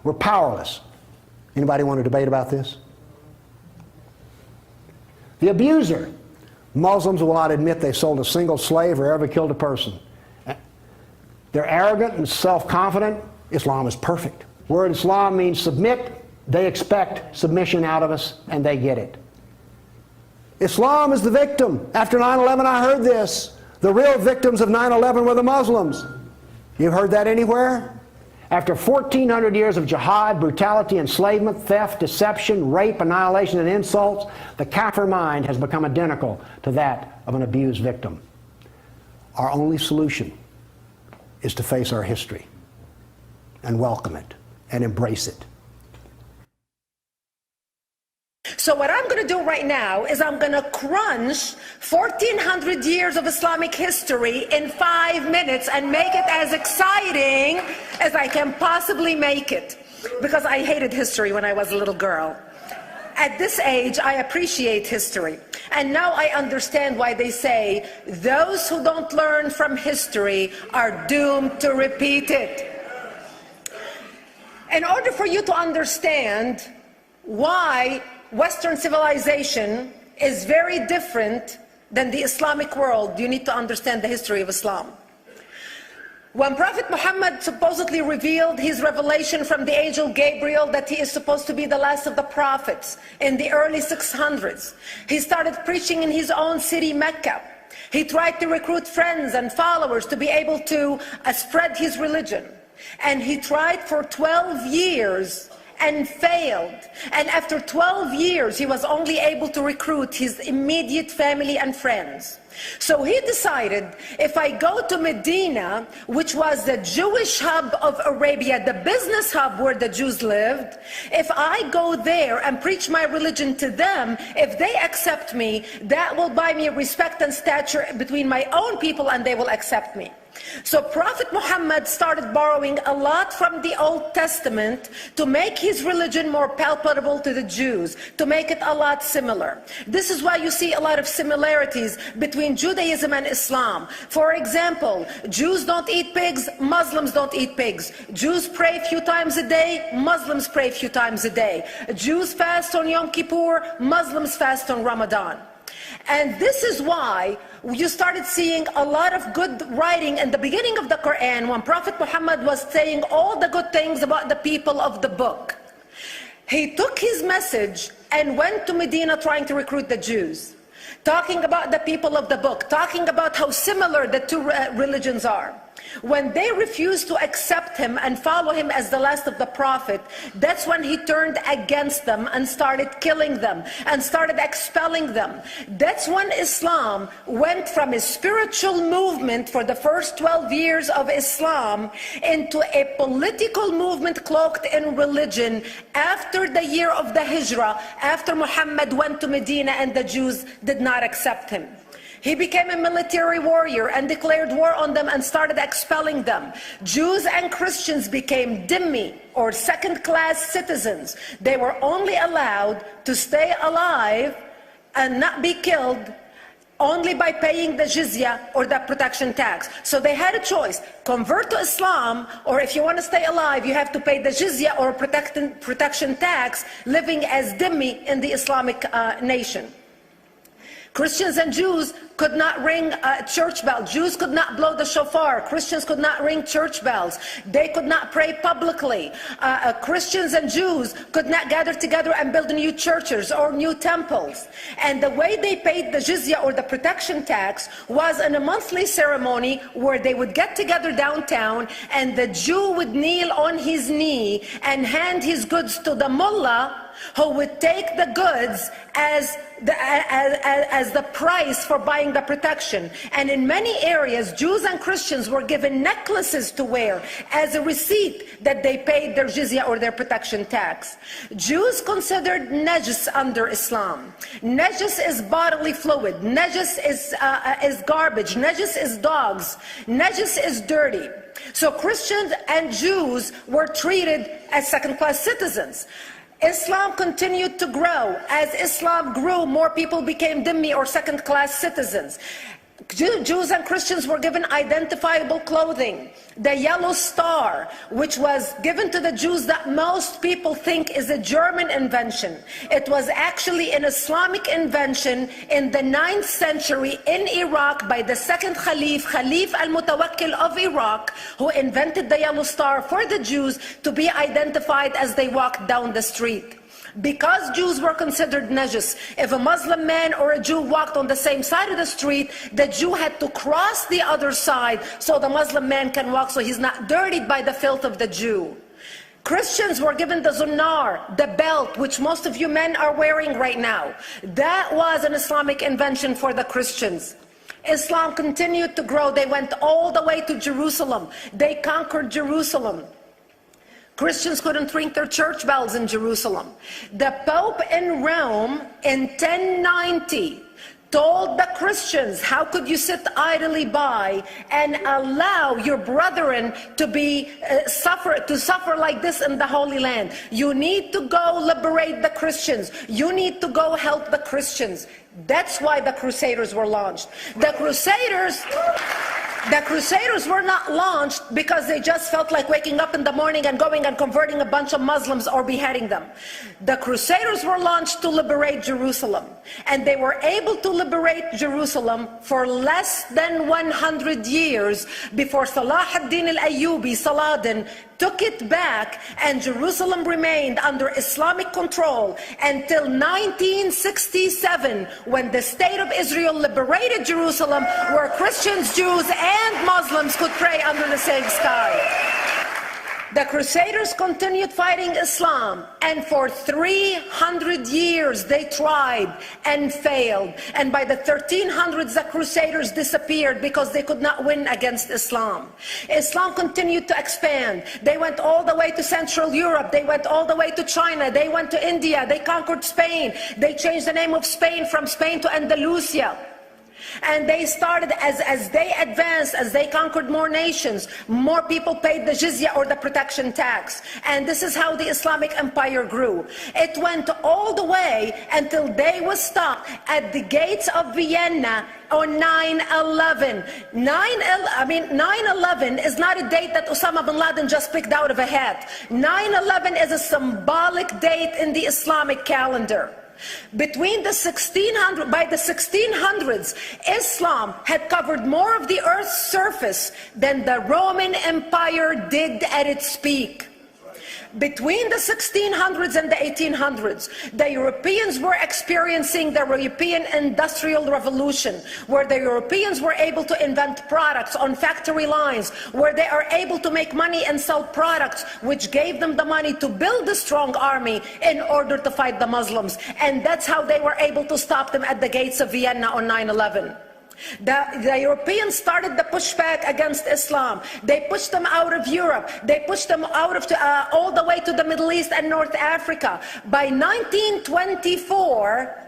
We're powerless. Anybody want to debate about this? The abuser. Muslims will not admit they sold a single slave or ever killed a person. They're arrogant and self-confident. Islam is perfect. Word Islam means submit. They expect submission out of us, and they get it. Islam is the victim. After 9/11, I heard this. The real victims of 9/11 were the Muslims. You've heard that anywhere? After 1,400 years of jihad, brutality, enslavement, theft, deception, rape, annihilation, and insults, the kafir mind has become identical to that of an abused victim. Our only solution is to face our history and welcome it and embrace it. So what I'm going to do right now is I'm going to crunch 1,400 years of Islamic history in 5 minutes and make it as exciting as I can possibly make it. Because I hated history when I was a little girl. At this age, I appreciate history. And now I understand why they say those who don't learn from history are doomed to repeat it. In order for you to understand why Western civilization is very different than the Islamic world, you need to understand the history of Islam. When Prophet Muhammad supposedly revealed his revelation from the angel Gabriel that he is supposed to be the last of the prophets in the early 600s, he started preaching in his own city, Mecca. He tried to recruit friends and followers to be able to spread his religion. And he tried for 12 years and failed. And after 12 years, he was only able to recruit his immediate family and friends. So he decided, if I go to Medina, which was the Jewish hub of Arabia, the business hub where the Jews lived, if I go there and preach my religion to them, if they accept me, that will buy me respect and stature between my own people, and they will accept me. So Prophet Muhammad started borrowing a lot from the Old Testament to make his religion more palpable to the Jews, to make it a lot similar. This is why you see a lot of similarities between Judaism and Islam. For example, Jews don't eat pigs, Muslims don't eat pigs. Jews pray a few times a day, Muslims pray a few times a day. Jews fast on Yom Kippur, Muslims fast on Ramadan. And this is why you started seeing a lot of good writing in the beginning of the Quran when Prophet Muhammad was saying all the good things about the people of the book. He took his message and went to Medina trying to recruit the Jews, talking about the people of the book, talking about how similar the two religions are. When they refused to accept him and follow him as the last of the prophet, that's when he turned against them and started killing them and started expelling them. That's when Islam went from a spiritual movement for the first 12 years of Islam into a political movement cloaked in religion after the year of the Hijrah, after Muhammad went to Medina and the Jews did not accept him. He became a military warrior and declared war on them and started expelling them. Jews and Christians became dhimmi, or second-class citizens. They were only allowed to stay alive and not be killed only by paying the jizya, or the protection tax. So they had a choice: convert to Islam, or if you want to stay alive, you have to pay the jizya or protection tax, living as dhimmi in the Islamic nation. Christians and Jews could not ring church bells. Jews could not blow the shofar. Christians could not ring church bells. They could not pray publicly. Christians and Jews could not gather together and build new churches or new temples. And the way they paid the jizya, or the protection tax, was in a monthly ceremony where they would get together downtown, and the Jew would kneel on his knee and hand his goods to the mullah, who would take the goods as the price for buying the protection. And in many areas, Jews and Christians were given necklaces to wear as a receipt that they paid their jizya, or their protection tax. Jews considered najis under Islam. Najis is bodily fluid. Najis is garbage. Najis is dogs. Najis is dirty. So Christians and Jews were treated as second-class citizens. Islam continued to grow. As Islam grew, more people became dhimmi, or second-class citizens. Jews and Christians were given identifiable clothing. The yellow star, which was given to the Jews, that most people think is a German invention. It was actually an Islamic invention in the 9th century in Iraq by the second Khalif al-Mutawakkil of Iraq, who invented the yellow star for the Jews to be identified as they walked down the street. Because Jews were considered najis, if a Muslim man or a Jew walked on the same side of the street, the Jew had to cross the other side so the Muslim man can walk, so he's not dirtied by the filth of the Jew. Christians were given the zunnar, the belt, which most of you men are wearing right now. That was an Islamic invention for the Christians. Islam continued to grow. They went all the way to Jerusalem. They conquered Jerusalem. Christians couldn't ring their church bells in Jerusalem. The Pope in Rome in 1090 told the Christians, how could you sit idly by and allow your brethren to suffer like this in the Holy Land? You need to go liberate the Christians. You need to go help the Christians. That's why the Crusaders were launched. The Crusaders were not launched because they just felt like waking up in the morning and going and converting a bunch of Muslims or beheading them. The Crusaders were launched to liberate Jerusalem. And they were able to liberate Jerusalem for less than 100 years before Salah ad-Din al-Ayyubi, Saladin, took it back, and Jerusalem remained under Islamic control until 1967, when the State of Israel liberated Jerusalem, where Christians, Jews, and Muslims could pray under the same sky. The Crusaders continued fighting Islam, and for 300 years they tried and failed. And by the 1300s, the Crusaders disappeared because they could not win against Islam. Islam continued to expand. They went all the way to Central Europe. They went all the way to China. They went to India. They conquered Spain. They changed the name of Spain from Spain to Andalusia. And they started, as they advanced, as they conquered more nations, more people paid the jizya, or the protection tax. And this is how the Islamic Empire grew. It went all the way until they was stopped at the gates of Vienna on 9/11. 9/11 is not a date that Osama bin Laden just picked out of a hat. 9/11 is a symbolic date in the Islamic calendar. By the 1600s, Islam had covered more of the earth's surface than the Roman Empire did at its peak. Between the 1600s and the 1800s, the Europeans were experiencing the European Industrial Revolution, where the Europeans were able to invent products on factory lines, where they are able to make money and sell products, which gave them the money to build a strong army in order to fight the Muslims. And that's how they were able to stop them at the gates of Vienna on 9/11. The Europeans started the pushback against Islam. They pushed them out of Europe. They pushed them out of all the way to the Middle East and North Africa. By 1924,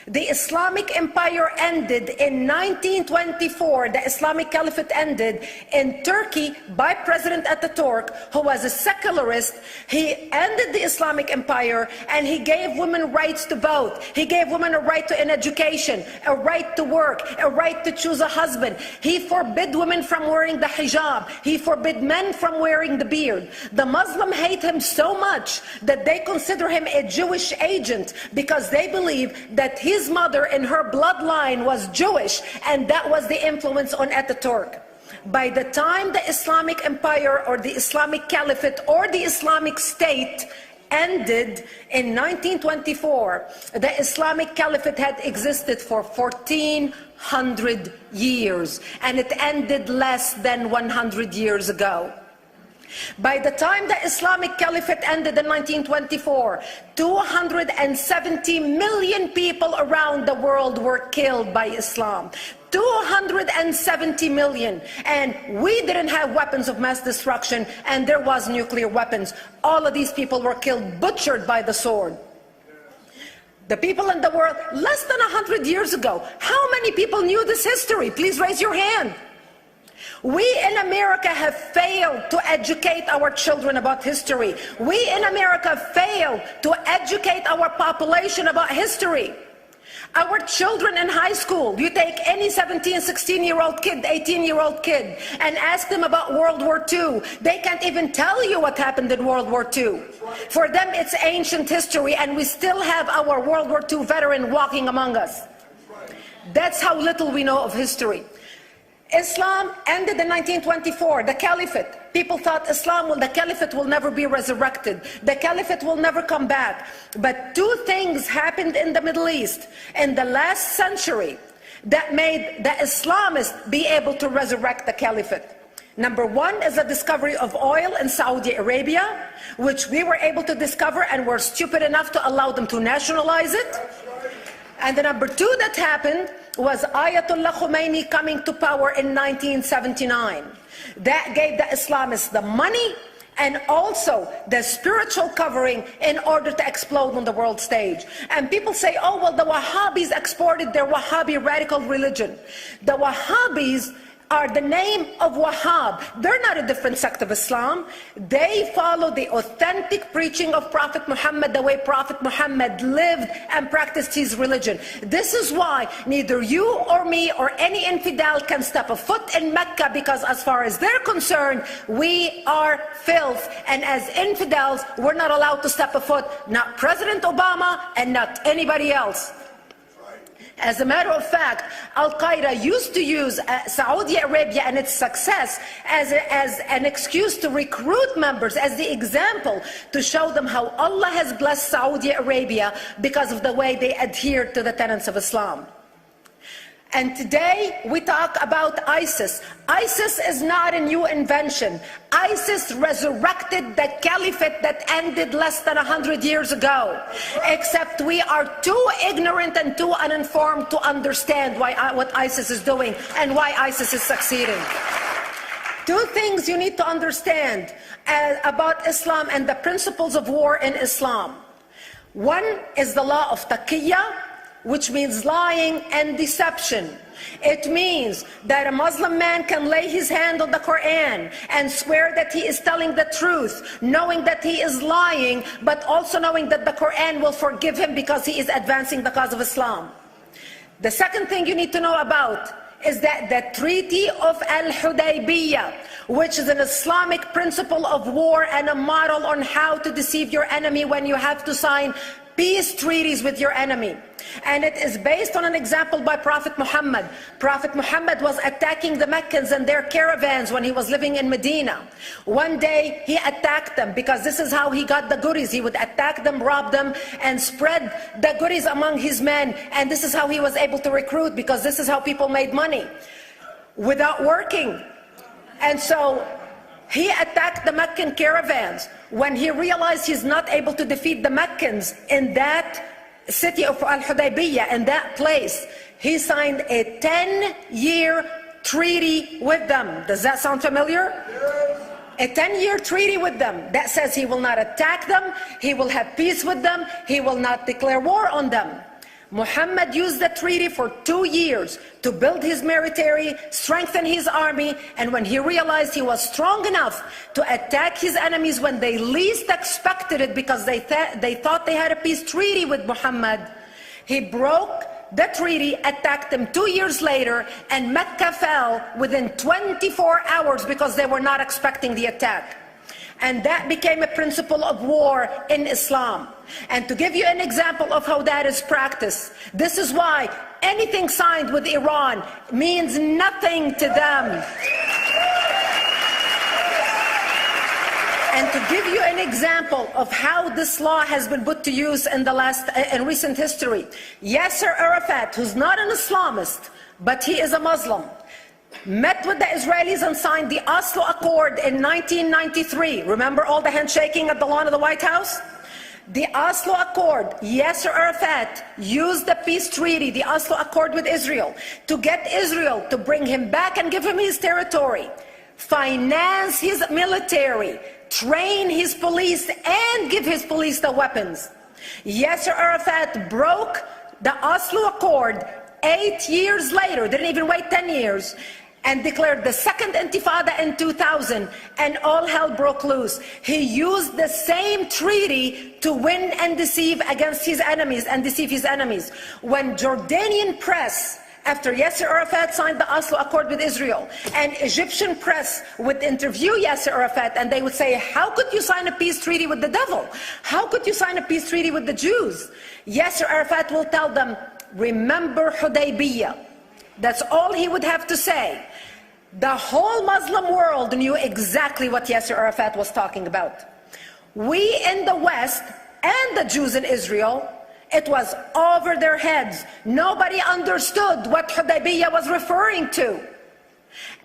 the Islamic Empire ended. In 1924, the Islamic Caliphate ended in Turkey by President Ataturk, who was a secularist. He ended the Islamic Empire, and he gave women rights to vote. He gave women a right to an education, a right to work, a right to choose a husband. He forbid women from wearing the hijab. He forbid men from wearing the beard. The Muslims hate him so much that they consider him a Jewish agent, because they believe that his his mother in her bloodline was Jewish, and that was the influence on Ataturk. By the time the Islamic Empire or the Islamic Caliphate or the Islamic State ended in 1924, the Islamic Caliphate had existed for 1400 years, and it ended less than 100 years ago. By the time the Islamic Caliphate ended in 1924, 270 million people around the world were killed by Islam. 270 million, and we didn't have weapons of mass destruction, and there was nuclear weapons. All of these people were killed, butchered by the sword. The people in the world, less than 100 years ago, how many people knew this history? Please raise your hand. We in America have failed to educate our children about history. We in America failed to educate our population about history. Our children in high school, you take any 17, 16-year-old kid, 18-year-old kid, and ask them about World War II. They can't even tell you what happened in World War II. For them, it's ancient history, and we still have our World War II veteran walking among us. That's how little we know of history. Islam ended in 1924, the Caliphate. People thought the Caliphate will never be resurrected. The Caliphate will never come back. But two things happened in the Middle East in the last century that made the Islamists be able to resurrect the Caliphate. Number one is the discovery of oil in Saudi Arabia, which we were able to discover and were stupid enough to allow them to nationalize it. And the number two that happened was Ayatollah Khomeini coming to power in 1979. That gave the Islamists the money and also the spiritual covering in order to explode on the world stage. And people say, oh, well, the Wahhabis exported their Wahhabi radical religion. The Wahhabis are the name of Wahhab. They're not a different sect of Islam. They follow the authentic preaching of Prophet Muhammad, the way Prophet Muhammad lived and practiced his religion. This is why neither you or me or any infidel can step a foot in Mecca, because as far as they're concerned, we are filth. And as infidels, we're not allowed to step a foot, not President Obama and not anybody else. As a matter of fact, Al-Qaeda used to use Saudi Arabia and its success as an excuse to recruit members, as the example to show them how Allah has blessed Saudi Arabia because of the way they adhere to the tenets of Islam. And today we talk about ISIS. ISIS is not a new invention. ISIS resurrected the caliphate that ended less than 100 years ago. Except we are too ignorant and too uninformed to understand what ISIS is doing and why ISIS is succeeding. Two things you need to understand about Islam and the principles of war in Islam. One is the law of taqiyya, which means lying and deception. It means that a Muslim man can lay his hand on the Quran and swear that he is telling the truth, knowing that he is lying, but also knowing that the Quran will forgive him because he is advancing the cause of Islam. The second thing you need to know about is that the Treaty of Al-Hudaybiyah, which is an Islamic principle of war and a model on how to deceive your enemy when you have to sign peace treaties with your enemy. And it is based on an example by Prophet Muhammad. Prophet Muhammad was attacking the Meccans and their caravans when he was living in Medina. One day he attacked them because this is how he got the goodies. He would attack them, rob them, and spread the goodies among his men. And this is how he was able to recruit, because this is how people made money, without working. And so he attacked the Meccan caravans. When he realized he's not able to defeat the Meccans in that city of Al-Hudaybiyah, in that place, he signed a 10-year treaty with them. Does that sound familiar? A 10-year treaty with them that says he will not attack them, he will have peace with them, he will not declare war on them. Muhammad used the treaty for 2 years to build his military, strengthen his army, and when he realized he was strong enough to attack his enemies when they least expected it, because they thought they had a peace treaty with Muhammad, he broke the treaty, attacked them 2 years later, and Mecca fell within 24 hours because they were not expecting the attack. And that became a principle of war in Islam. And to give you an example of how that is practiced, this is why anything signed with Iran means nothing to them. And to give you an example of how this law has been put to use in recent history, Yasser Arafat, who's not an Islamist, but he is a Muslim, met with the Israelis and signed the Oslo Accord in 1993. Remember all the handshaking at the lawn of the White House? The Oslo Accord, Yasser Arafat used the peace treaty, the Oslo Accord with Israel, to get Israel to bring him back and give him his territory, finance his military, train his police, and give his police the weapons. Yasser Arafat broke the Oslo Accord 8 years later, didn't even wait 10 years, and declared the second intifada in 2000, and all hell broke loose. He used the same treaty to win and deceive against his enemies and deceive his enemies. When Jordanian press, after Yasser Arafat signed the Oslo Accord with Israel, and Egyptian press would interview Yasser Arafat, and they would say, how could you sign a peace treaty with the devil? How could you sign a peace treaty with the Jews? Yasser Arafat will tell them, remember Hudaybiyah. That's all he would have to say. The whole Muslim world knew exactly what Yasser Arafat was talking about. We in the West and the Jews in Israel, it was over their heads. Nobody understood what Hudaybiyah was referring to.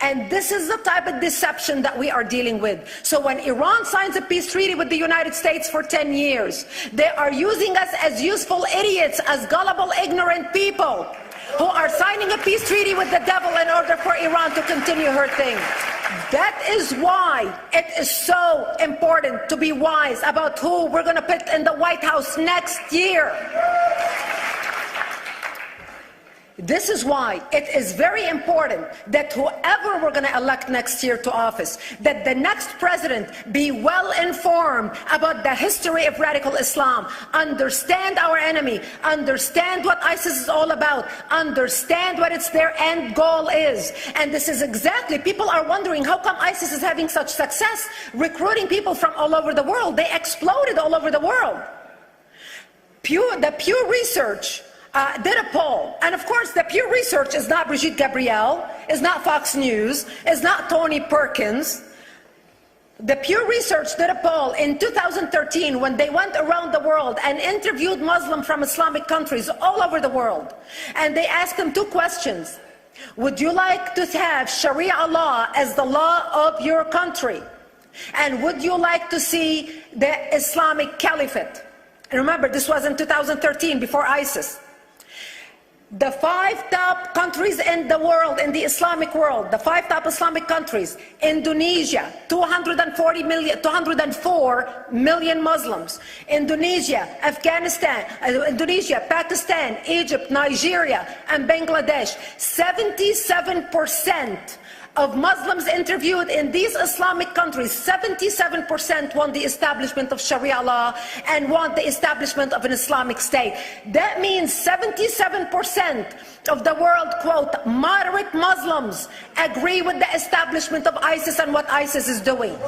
And this is the type of deception that we are dealing with. So when Iran signs a peace treaty with the United States for 10 years, they are using us as useful idiots, as gullible, ignorant people who are signing a peace treaty with the devil in order for Iran to continue her thing. That is why it is so important to be wise about who we're going to put in the White House next year. This is why it is very important that whoever we're going to elect next year to office, that the next president be well informed about the history of radical Islam, understand our enemy, understand what ISIS is all about, understand what their end goal is. And this is exactly, people are wondering how come ISIS is having such success recruiting people from all over the world. They exploded all over the world. The Pew Research did a poll, and of course the Pew Research is not Brigitte Gabriel, is not Fox News, is not Tony Perkins. The Pew Research did a poll in 2013 when they went around the world and interviewed Muslims from Islamic countries all over the world, and they asked them two questions. Would you like to have Sharia law as the law of your country? And would you like to see the Islamic Caliphate? And remember, this was in 2013, before ISIS. The 5 top countries in the world, in the Islamic world, the 5 top Islamic countries: Indonesia, 204 million Muslims; Indonesia, Afghanistan, Indonesia, Pakistan, Egypt, Nigeria, and Bangladesh. 77% of Muslims interviewed in these Islamic countries, 77% want the establishment of Sharia law and want the establishment of an Islamic state. That means 77% of the world, quote, moderate Muslims agree with the establishment of ISIS and what ISIS is doing.